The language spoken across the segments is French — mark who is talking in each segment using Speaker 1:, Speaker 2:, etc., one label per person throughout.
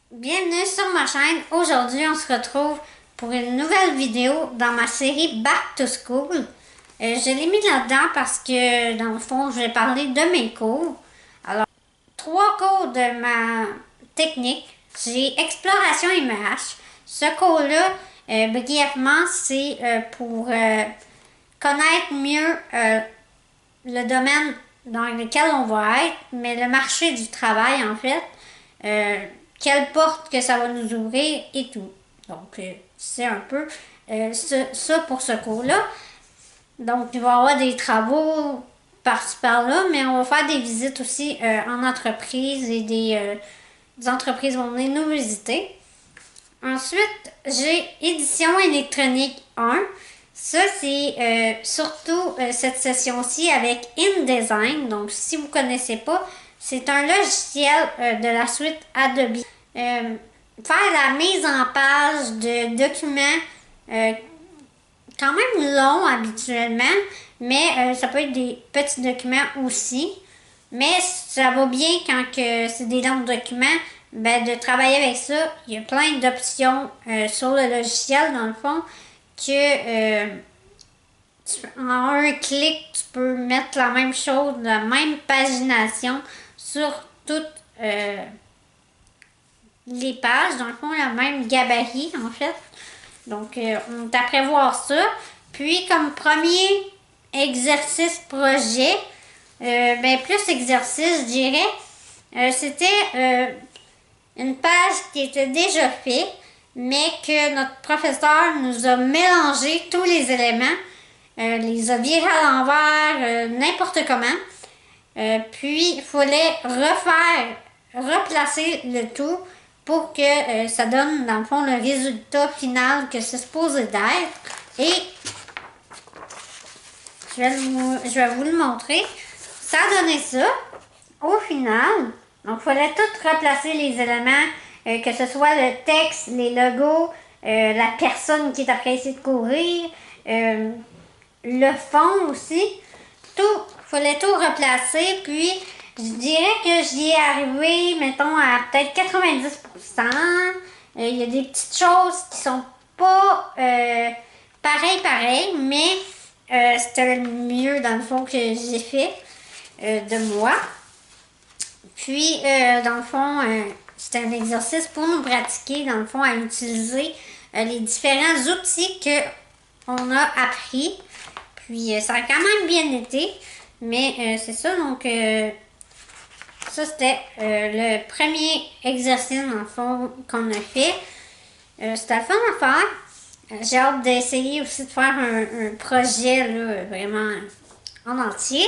Speaker 1: Bienvenue sur ma chaîne. Aujourd'hui, on se retrouve pour une nouvelle vidéo dans ma série Back to School. Je l'ai mis là-dedans parce que, dans le fond, je vais parler de mes cours. Alors, 3 cours de ma technique. J'ai Exploration IMH. Ce cours-là, brièvement, c'est pour connaître mieux le domaine dans lequel on va être, mais le marché du travail, en fait. Quelle porte que ça va nous ouvrir et tout. Donc, c'est un peu ça pour ce cours-là. Donc, il va y avoir des travaux par-ci par-là, mais on va faire des visites aussi en entreprise et des entreprises vont venir nous visiter. Ensuite, j'ai édition électronique 1. Ça, c'est surtout cette session-ci avec InDesign. Donc, si vous ne connaissez pas, c'est un logiciel de la suite Adobe. Faire la mise en page de documents quand même longs habituellement, mais ça peut être des petits documents aussi. Mais ça va bien quand c'est des longs documents, ben, de travailler avec ça. Il y a plein d'options sur le logiciel, dans le fond, que en un clic, tu peux mettre la même chose, la même pagination sur toutes les pages, dans le fond, le même gabarit, en fait. Donc, on est à prévoir ça. Puis, comme premier exercice projet, ben plus exercice, je dirais, c'était une page qui était déjà faite, mais que notre professeur nous a mélangé tous les éléments, les a virés à l'envers, n'importe comment. Puis, il fallait replacer le tout pour que ça donne, dans le fond, le résultat final que c'est supposé d'être. Et je vais vous le montrer. Ça a donné ça, au final. Donc, il fallait tout replacer les éléments, que ce soit le texte, les logos, la personne qui est appréciée de courir, le fond aussi. Tout, il fallait tout replacer, puis je dirais que j'y ai arrivé, mettons, à peut-être 90%. Il y a des petites choses qui sont pas pareilles, mais c'était le mieux, dans le fond, que j'ai fait de moi. Puis, dans le fond, c'était un exercice pour nous pratiquer, dans le fond, à utiliser les différents outils qu'on a appris. Puis, ça a quand même bien été. Mais c'est ça, donc ça c'était le premier exercice dans le fond qu'on a fait. C'était le fun à faire. J'ai hâte d'essayer aussi de faire un projet là, vraiment en entier.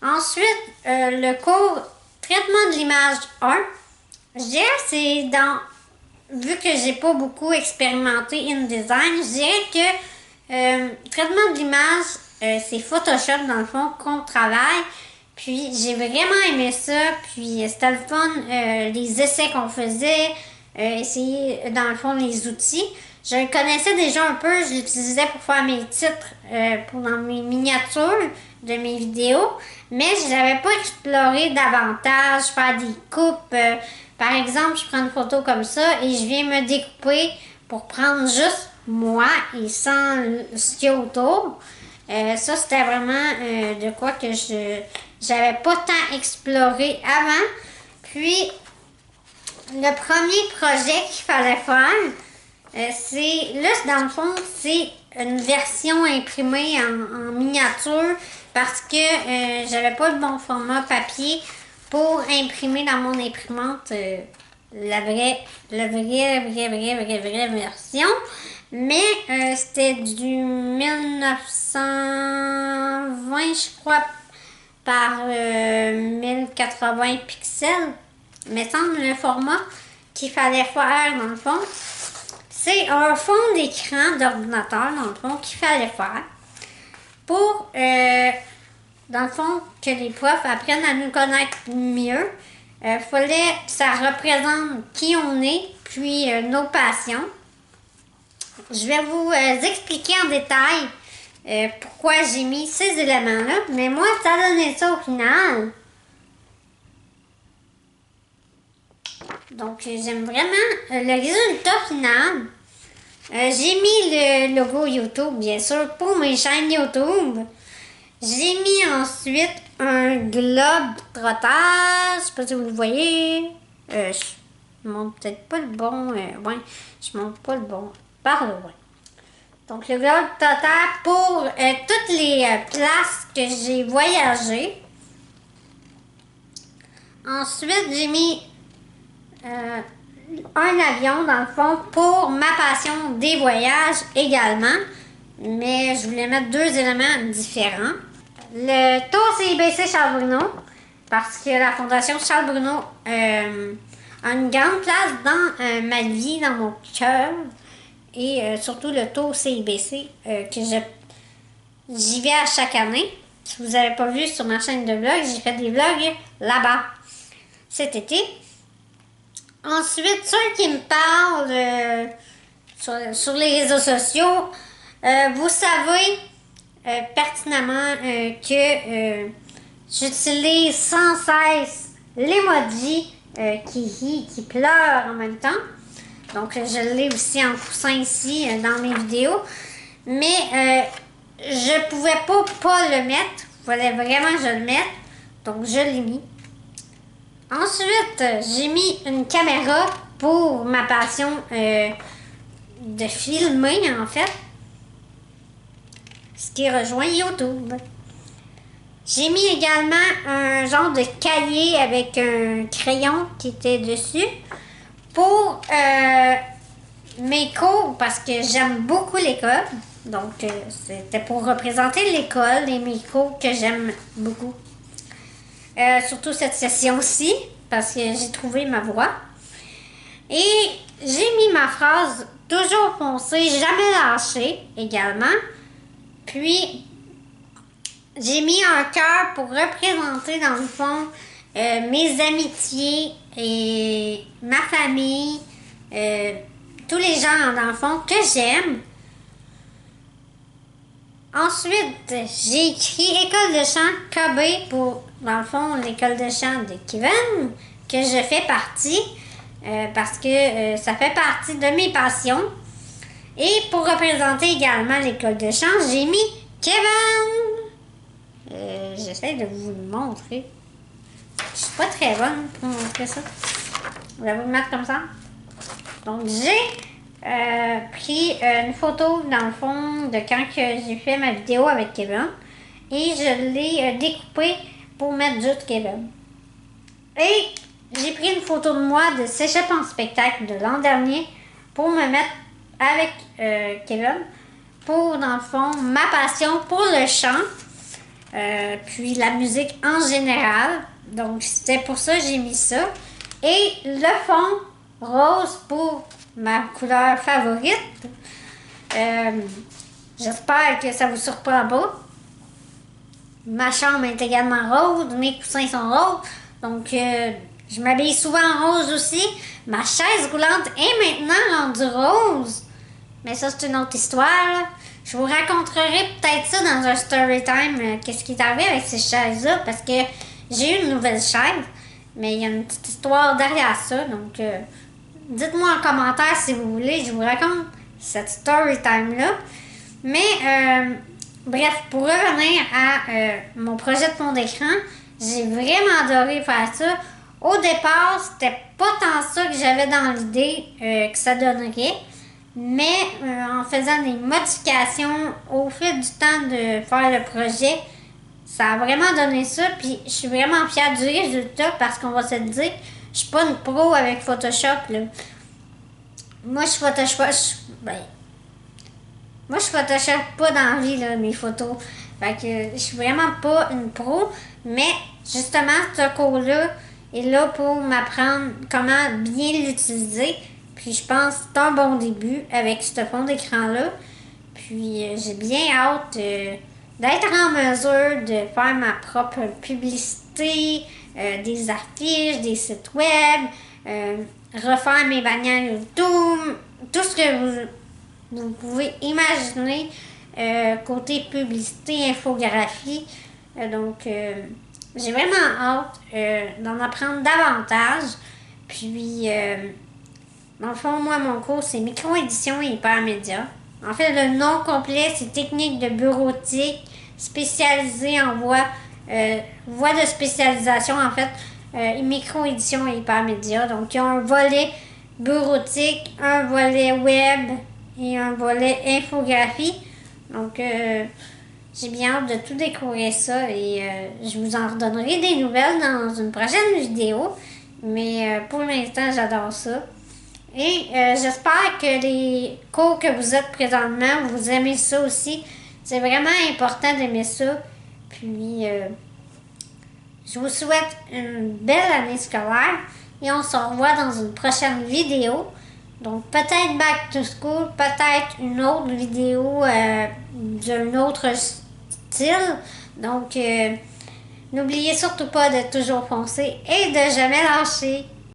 Speaker 1: Ensuite, le cours traitement de l'image 1. Je dirais que c'est vu que j'ai pas beaucoup expérimenté InDesign, je dirais que traitement de l'image, c'est Photoshop dans le fond qu'on travaille. Puis j'ai vraiment aimé ça. Puis c'était le fun, les essais qu'on faisait, essayer dans le fond les outils. Je le connaissais déjà un peu, je l'utilisais pour faire mes titres, pour dans mes miniatures de mes vidéos, mais je l'avais pas exploré davantage, faire des coupes. Par exemple, je prends une photo comme ça et je viens me découper pour prendre juste moi et sans ce qu'il y a autour. Ça, c'était vraiment de quoi que j'avais pas tant exploré avant. Puis, le premier projet qu'il fallait faire, là, dans le fond, c'est une version imprimée en miniature parce que j'avais pas le bon format papier pour imprimer dans mon imprimante la vraie version. Mais c'était du 1920, je crois, par 1080 pixels. Mais semble le format qu'il fallait faire, dans le fond. C'est un fond d'écran d'ordinateur, dans le fond, qu'il fallait faire pour, dans le fond, que les profs apprennent à nous connaître mieux. Il fallait que ça représente qui on est, puis nos passions. Je vais vous expliquer en détail pourquoi j'ai mis ces éléments-là, mais moi, ça a donné ça au final. Donc, j'aime vraiment le résultat final. J'ai mis le logo YouTube, bien sûr, pour mes chaînes YouTube. J'ai mis ensuite un globe trotteur. Je sais pas si vous le voyez. Je montre peut-être pas le bon. Ouais, je montre pas le bon. Par là, ouais. Donc, le globe trotteur pour toutes les places que j'ai voyagé. Ensuite, j'ai mis un avion, dans le fond, pour ma passion des voyages également. Mais je voulais mettre deux éléments différents. Le tour CIBC Charles Bruno, parce que la Fondation Charles Bruno a une grande place dans ma vie, dans mon cœur. Et surtout le tour CIBC que j'y vais à chaque année. Si vous n'avez pas vu sur ma chaîne de vlog, j'ai fait des vlogs là-bas cet été. Ensuite, ceux qui me parlent sur les réseaux sociaux, vous savez pertinemment que j'utilise sans cesse l'emoji qui rit, qui pleure en même temps. Donc, je l'ai aussi en coussin ici dans mes vidéos. Mais je pouvais pas le mettre. Il fallait vraiment que je le mette. Donc, je l'ai mis. Ensuite, j'ai mis une caméra pour ma passion de filmer, en fait. Ce qui rejoint YouTube. J'ai mis également un genre de cahier avec un crayon qui était dessus pour mes cours, parce que j'aime beaucoup l'école. Donc, c'était pour représenter l'école et mes cours que j'aime beaucoup. Surtout cette session-ci, parce que j'ai trouvé ma voix. Et j'ai mis ma phrase « Toujours foncer, jamais lâcher » également. Puis, j'ai mis un cœur pour représenter, dans le fond, mes amitiés et ma famille, tous les gens, dans le fond, que j'aime. Ensuite, j'ai écrit École de chant KB pour, dans le fond, l'école de chant de Kevin, que je fais partie, parce que ça fait partie de mes passions. Et pour représenter également l'école de chant, j'ai mis Kevin. J'essaie de vous le montrer. Je suis pas très bonne pour montrer ça. Je vais vous le mettre comme ça. Donc, j'ai pris une photo, dans le fond, de quand j'ai fait ma vidéo avec Kevin. Et je l'ai découpé pour mettre juste Kevin. Et j'ai pris une photo de moi de Cégep en spectacle de l'an dernier pour me mettre avec Kevin. Pour, dans le fond, ma passion pour le chant. Puis la musique en général. Donc, c'était pour ça que j'ai mis ça. Et le fond rose pour ma couleur favorite. J'espère que ça vous surprend pas. Ma chambre est également rose. Mes coussins sont roses. Donc, je m'habille souvent en rose aussi. Ma chaise roulante est maintenant rendue rose. Mais ça, c'est une autre histoire. Je vous raconterai peut-être ça dans un story time, qu'est-ce qui est arrivé avec ces chaises-là, parce que j'ai eu une nouvelle chaise, mais il y a une petite histoire derrière ça, donc dites-moi en commentaire si vous voulez, je vous raconte cette story time-là. Mais, bref, pour revenir à mon projet de fond d'écran, j'ai vraiment adoré faire ça. Au départ, c'était pas tant ça que j'avais dans l'idée que ça donnerait. Mais en faisant des modifications au fil du temps de faire le projet, ça a vraiment donné ça. Puis je suis vraiment fière du résultat parce qu'on va se dire, je suis pas une pro avec Photoshop. Là. Moi, je Photoshop pas dans la vie, là, mes photos. Fait que je suis vraiment pas une pro. Mais justement, ce cours-là est là pour m'apprendre comment bien l'utiliser. Puis je pense que c'est un bon début avec ce fond d'écran-là. Puis j'ai bien hâte d'être en mesure de faire ma propre publicité, des affiches, des sites web, refaire mes bannières YouTube, tout ce que vous pouvez imaginer côté publicité, infographie. Donc j'ai vraiment hâte d'en apprendre davantage. Puis, dans le fond, moi, mon cours, c'est micro-édition et hypermédia. En fait, le nom complet, c'est technique de bureautique spécialisée en voie de spécialisation, en fait, micro-édition et hypermédia. Donc, il y a un volet bureautique, un volet web et un volet infographie. Donc, j'ai bien hâte de tout découvrir ça et je vous en redonnerai des nouvelles dans une prochaine vidéo. Mais pour l'instant, j'adore ça. Et j'espère que les cours que vous êtes présentement, vous aimez ça aussi. C'est vraiment important d'aimer ça. Puis, je vous souhaite une belle année scolaire et on se revoit dans une prochaine vidéo. Donc, peut-être Back to School, peut-être une autre vidéo d'un autre style. Donc, n'oubliez surtout pas de toujours foncer et de jamais lâcher.